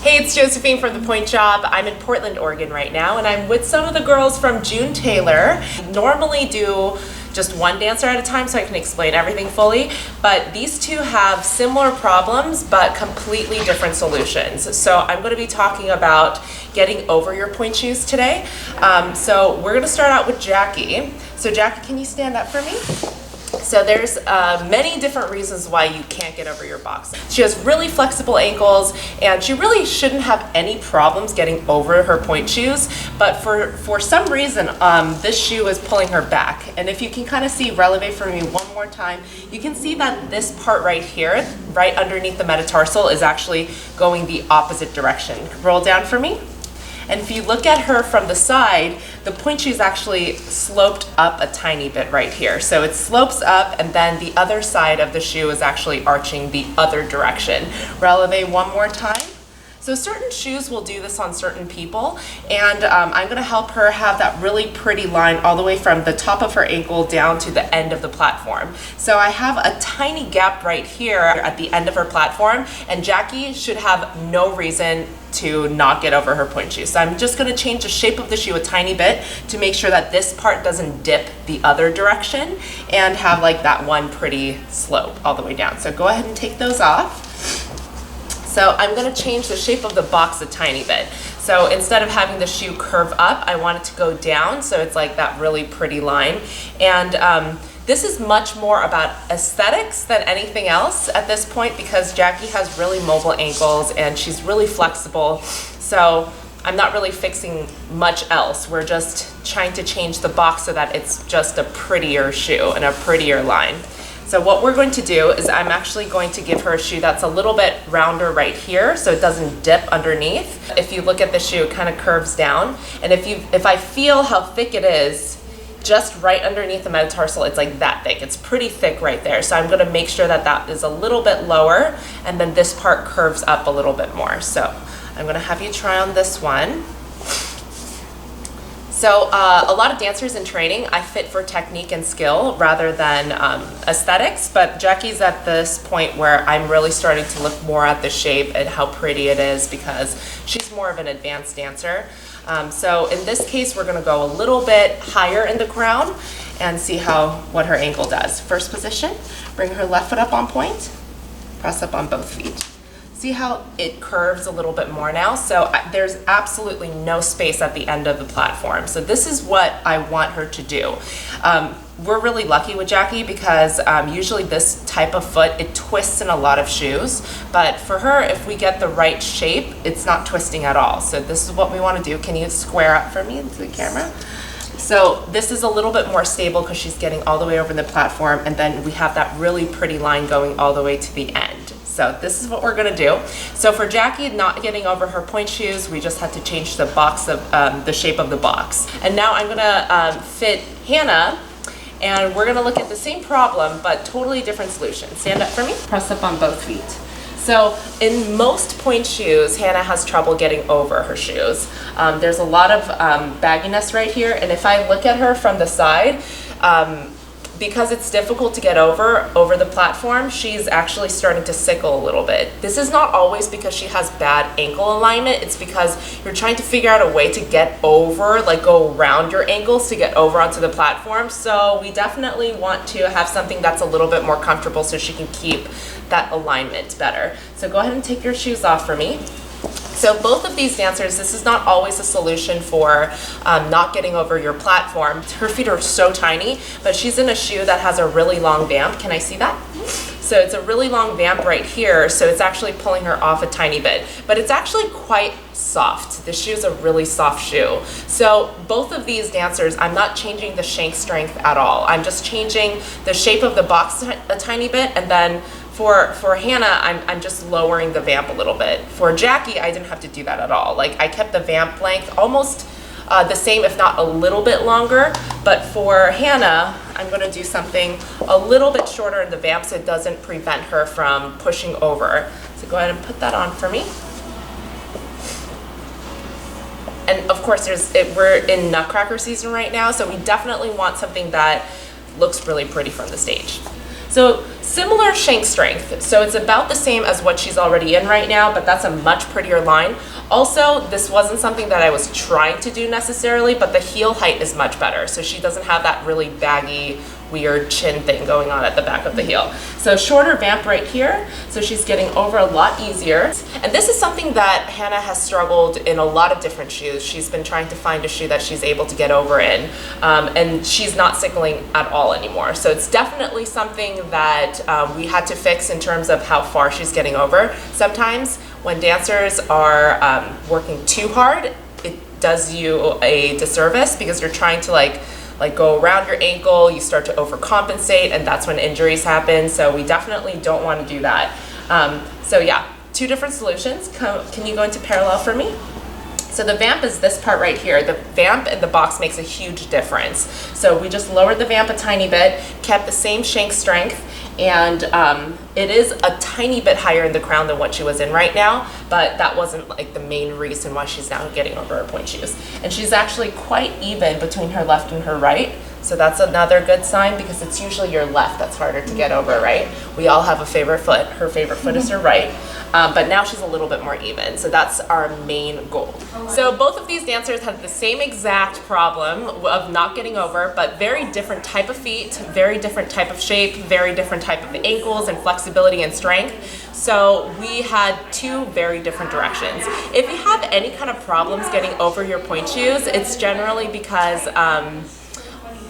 Hey, it's Josephine from the Pointe Job. I'm in Portland, Oregon right now, and I'm with some of the girls from June Taylor. Normally do just one dancer at a time so I can explain everything fully, but these two have similar problems but completely different solutions. So I'm going to be talking about getting over your pointe shoes today. So we're going to start out with Jackie. So Jackie, can you stand up for me? So there's many different reasons why you can't get over your box. She has really flexible ankles and she really shouldn't have any problems getting over her pointe shoes, but for some reason this shoe is pulling her back. And if you can kind of see, releve for me one more time, you can see that this part right here, right underneath the metatarsal, is actually going the opposite direction. Roll down for me. And if you look at her from the side, the pointe shoe is actually sloped up a tiny bit right here. So it slopes up and then the other side of the shoe is actually arching the other direction. Releve one more time. So certain shoes will do this on certain people, and I'm going to help her have that really pretty line all the way from the top of her ankle down to the end of the platform. So I have a tiny gap right here at the end of her platform, and Jackie should have no reason to not get over her pointe shoe. So I'm just going to change the shape of the shoe a tiny bit to make sure that this part doesn't dip the other direction and have like that one pretty slope all the way down. So go ahead and take those off. So I'm going to change the shape of the box a tiny bit. So instead of having the shoe curve up, I want it to go down so it's like that really pretty line. And this is much more about aesthetics than anything else at this point because Jackie has really mobile ankles and she's really flexible. So I'm not really fixing much else. We're just trying to change the box so that it's just a prettier shoe and a prettier line. So what we're going to do is I'm actually going to give her a shoe that's a little bit rounder right here so it doesn't dip underneath. If you look at the shoe, it kind of curves down. And if I feel how thick it is, just right underneath the metatarsal, it's like that thick. It's pretty thick right there. So I'm going to make sure that that is a little bit lower and then this part curves up a little bit more. So I'm going to have you try on this one. So a lot of dancers in training, I fit for technique and skill rather than aesthetics, but Jackie's at this point where I'm really starting to look more at the shape and how pretty it is because she's more of an advanced dancer. So in this case, we're gonna go a little bit higher in the crown and see what her ankle does. First position, bring her left foot up on pointe, press up on both feet. See how it curves a little bit more now? So there's absolutely no space at the end of the platform. So this is what I want her to do. We're really lucky with Jackie because usually this type of foot, it twists in a lot of shoes. But for her, if we get the right shape, it's not twisting at all. So this is what we want to do. Can you square up for me into the camera? So this is a little bit more stable because she's getting all the way over the platform, and then we have that really pretty line going all the way to the end. So this is what we're gonna do. So for Jackie not getting over her pointe shoes, we just had to change the box of the shape of the box. And now I'm gonna fit Hannah, and we're gonna look at the same problem but totally different solution. Stand up for me, press up on both feet. So in most pointe shoes, Hannah has trouble getting over her shoes. There's a lot of bagginess right here, and if I look at her from the side, because it's difficult to get over the platform, she's actually starting to sickle a little bit. This is not always because she has bad ankle alignment, it's because you're trying to figure out a way to get over, like go around your ankles to get over onto the platform. So we definitely want to have something that's a little bit more comfortable so she can keep that alignment better. So go ahead and take your shoes off for me. So both of these dancers, this is not always a solution for not getting over your platform. Her feet are so tiny, but she's in a shoe that has a really long vamp. Can I see that? So it's a really long vamp right here, so it's actually pulling her off a tiny bit, but it's actually quite soft. This shoe is a really soft shoe. So both of these dancers, I'm not changing the shank strength at all. I'm just changing the shape of the box a tiny bit, and then for Hannah, I'm just lowering the vamp a little bit. For Jackie, I didn't have to do that at all. Like I kept the vamp length almost the same, if not a little bit longer. But for Hannah, I'm gonna do something a little bit shorter in the vamp so it doesn't prevent her from pushing over. So go ahead and put that on for me. And of course, we're in Nutcracker season right now, so we definitely want something that looks really pretty from the stage. So Similar shank strength, so it's about the same as what she's already in right now, but that's a much prettier line. Also, this wasn't something that I was trying to do necessarily, but the heel height is much better, so she doesn't have that really baggy, weird chin thing going on at the back of the heel. So shorter vamp right here, so she's getting over a lot easier. And this is something that Hannah has struggled in a lot of different shoes. She's been trying to find a shoe that she's able to get over in, and she's not sickling at all anymore. So it's definitely something that we had to fix in terms of how far she's getting over. Sometimes when dancers are working too hard, it does you a disservice because you're trying to like go around your ankle, you start to overcompensate, and that's when injuries happen. So we definitely don't want to do that. So yeah, two different solutions. Can you go into parallel for me? So the vamp is this part right here. The vamp and the box makes a huge difference. So we just lowered the vamp a tiny bit, kept the same shank strength, and it is a tiny bit higher in the crown than what she was in right now, but that wasn't like the main reason why she's now getting over her pointe shoes. And she's actually quite even between her left and her right. So that's another good sign, because it's usually your left that's harder to get over, right? We all have a favorite foot. Her favorite foot is her right. But now she's a little bit more even. So that's our main goal. So both of these dancers have the same exact problem of not getting over, but very different type of feet, very different type of shape, very different type of ankles and flexibility and strength. So we had two very different directions. If you have any kind of problems getting over your pointe shoes, it's generally because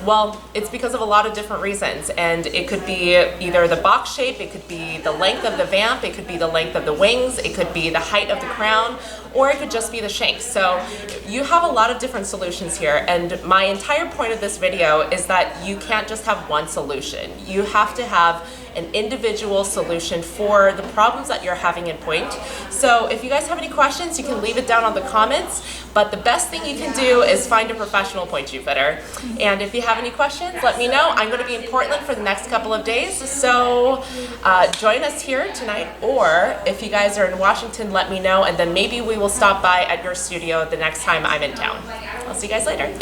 well, it's because of a lot of different reasons, and it could be either the box shape, it could be the length of the vamp, it could be the length of the wings, it could be the height of the crown, or it could just be the shank. So you have a lot of different solutions here, and my entire point of this video is that you can't just have one solution. You have to have an individual solution for the problems that you're having in pointe. So if you guys have any questions, you can leave it down on the comments, but the best thing you can do is find a professional pointe shoe fitter. And if you have any questions, let me know. I'm going to be in Portland for the next couple of days, so join us here tonight, or if you guys are in Washington, let me know, and then maybe we will stop by at your studio the next time I'm in town. I'll see you guys later.